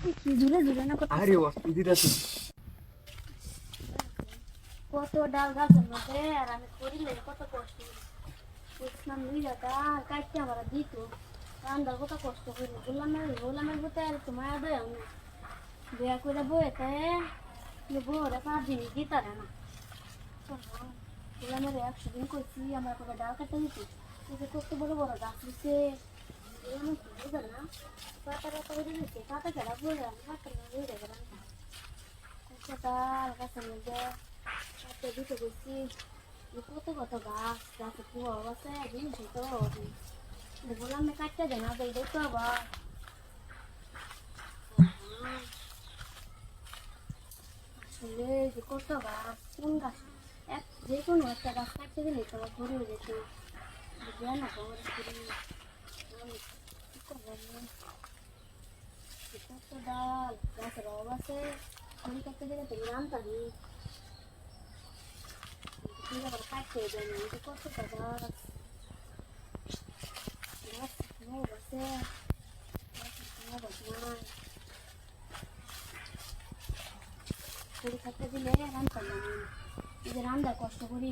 কি ঝুলে ঝুলে না কত আরে অস্তি দিতেছি। কত ডাল গাছের মধ্যে আর আমি করিলে কত কষ্ট বুঝলাম বুঝলা ডাল কাটতে আমার দিত রান্দার কত কষ্ট করি গোলামের বলতে আর তোমার দেয় না বিয়া করে বইতে বউরে 5 দিন দিতারে না গোলামের 100 দিন করছি আমার করে ডাল কাটতে দিত কত বড় বড় গাছ দিচ্ছে গোলামের বুঝে না পাতা পাতা করে দিচ্ছে পাতা খেলা বলে আমি পাতা বুঝে গেলাম ডাল গাছের মধ্যে কাটতে দিতে গেছি কত কত গাছ গাছে কুয়া আছে জিনিস তো বললাম কাটতে দেয় না দেয় তো আবার আসলে যে কত গাছ কোন গাছ যে কোনো একটা গাছ কাটতে গেলে তো ঘুরে যেত বুঝলে না কত ডাল গাছের অভাব আছে ঘুরে কাটতে গেলে তুমি নামতারি আবার কাটতে দেয় না কত গাছ গাছ আছে ঘুরে কাটতে দিলে রান্তাম না এই যে রান্নার কষ্ট করি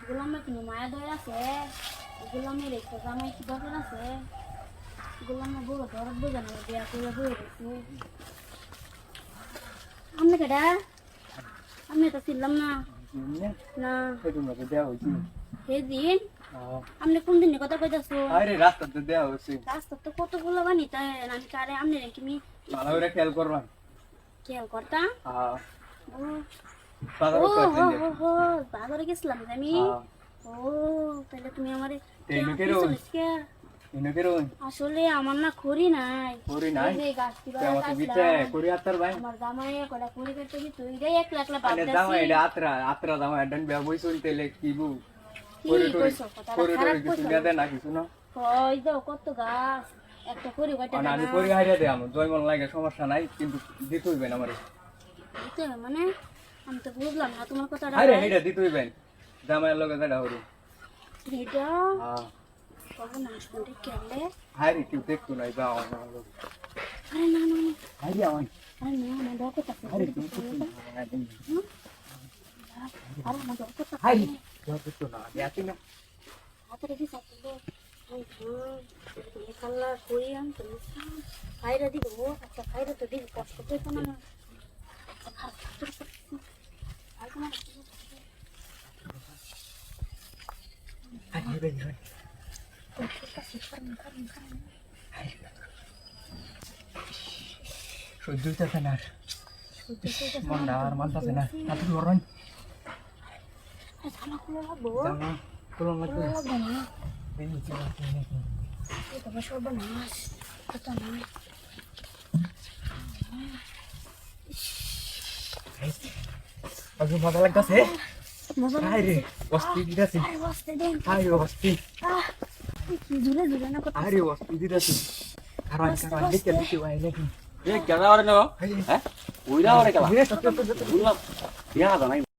গোলামের কোনো মায়া দয় আছে গোলামের একটা জামাই কি দরকার আছে গোলামের বড় দরদ বোঝানো বিয়া করে বয়ে গেছে আপনি কেডা আমি তো ছিলাম না না সেদিন আপনি কোন দিনের কথা কইতাছো আরে রাস্তাতে দেয়া হইছে। রাস্তা তো কতগুলো বানিতে আমি কারে আপনি কি ভালো করে খেয়াল করবা। খেয়াল করতাম হ্যাঁ ও বাজারে কইছেন যে বাজারে গেছিলাম আমি ও তাহলে তুমি আমারে ইনো কেরো আসলে আমার না খড়ি নাই এই গাছটি আমাকে বিতে করি আতার ভাই আমার জামাই কটা খড়ি কাটতে কি তুই রে একলা একলা বাপ আরে জামাই এটা আত্রা জামাই ডন বিয়া বই চলতে লে কি বু করিডোরে কিছু দেয় না কিছু না ওই দাও কত গাছ একটা খড়ি কাটতে না আমি করি হারিয়ে দেই আমার জয়মন লাগে সমস্যা নাই কিন্তু দিতে হইবে না আমারে দিতে মানে আমি তো বুঝলাম না তোমার কথাটা আরে হেডা দিতে হইবে জামাইয়ের লগে যেটা হলো এটা হ্যাঁ কখন আসবে কেলে হারি কি দেখতো নাই যাও না আরে না না হারি আওয়ান আরে না না দেখো তো হারি তুমি আরে না দেখো তো হারি দেখতো না দেখি না হাতে রেখে সাথে ওই এই কালার কোরিয়ান তো খাইরা দিব আচ্ছা খাইরা তো দিব কষ্ট পেতো না হারি বেরি সহ্য হইতেছে না মনটা আর মানতেছে না হাতে ধরেন জামা খুলো লাগবে সর্বনাশ কত না আজু মজা লাগতেছে হাই রে অস্তি দিতেছি হাই অস্তি ঝুলে ঝুলে না কত আরে অস্তি দিতেছি কারণ দেখতে দেখতে ভাই নাকি এ কেন আর না হ্যাঁ ওইরা আর কেলা বললাম ইয়া জানাই